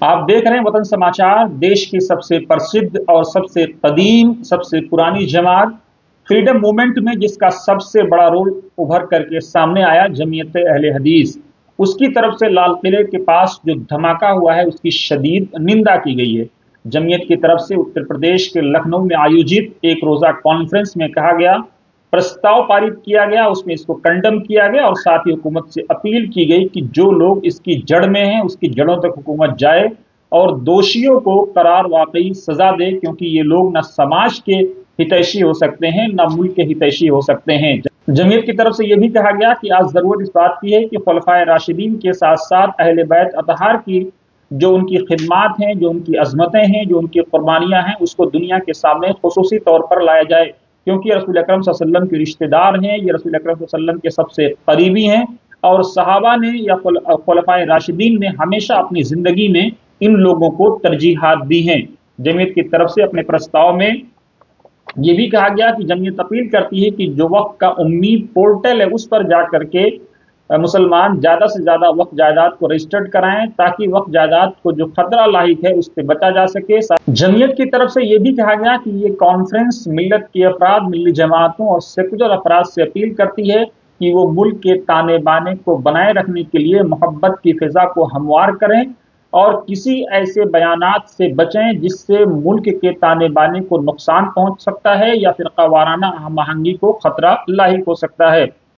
आप देख रहे हैं वतन समाचार। देश की सबसे प्रसिद्ध और सबसे कदीम, सबसे पुरानी जमात फ्रीडम मूवमेंट में जिसका सबसे बड़ा रोल उभर करके सामने आया, जमीयत अहले हदीस, उसकी तरफ से लाल किले के पास जो धमाका हुआ है उसकी शदीद निंदा की गई है। जमीयत की तरफ से उत्तर प्रदेश के लखनऊ में आयोजित एक रोजा कॉन्फ्रेंस में कहा गया, प्रस्ताव पारित किया गया, उसमें इसको कंडम किया गया और साथ ही हुकूमत से अपील की गई कि जो लोग इसकी जड़ में हैं उसकी जड़ों तक हुकूमत जाए और दोषियों को करार वाकई सजा दे, क्योंकि ये लोग न समाज के हितैषी हो सकते हैं न मुल्क के हितैषी हो सकते हैं। जमीयत की तरफ से यह भी कहा गया कि आज जरूरत इस बात की है कि खुलफाए राशिदीन के साथ साथ अहले बैत अतहार की जो उनकी खिदमात हैं, जो उनकी अजमतें हैं, जो उनकी कुर्बानियां हैं, उसको दुनिया के सामने खुसूसी तौर पर लाया जाए, क्योंकि रसूल अकरम सल्लल्लाहु अलैहि वसल्लम के रिश्तेदार हैं, ये रसूल अकरम सल्लल्लाहु अलैहि वसल्लम के सबसे करीबी हैं और सहाबा ने या खुलफाए राशिदीन ने हमेशा अपनी जिंदगी में इन लोगों को तरजीहात दी हैं। जमीयत की तरफ से अपने प्रस्ताव में यह भी कहा गया कि जमीयत अपील करती है कि जो वक्फ का उम्मीद पोर्टल है उस पर जा करके मुसलमान ज्यादा से ज्यादा वक्फ जायदाद को रजिस्टर्ड कराएं, ताकि वक्फ जायदाद को जो खतरा लाहिक है उससे बचा जा सके। जमीयत की तरफ से यह भी कहा गया कि ये कॉन्फ्रेंस मिल्लत के अफराद, मिली जमातों और सेकुलर अफराद से अपील करती है कि वो मुल्क के ताने बाने को बनाए रखने के लिए मोहब्बत की फिजा को हमवार करें और किसी ऐसे बयानात से बचें जिससे मुल्क के ताने बाने को नुकसान पहुंच सकता है या फिर क़वाराना हम आहंगी को खतरा लाहिक हो सकता है।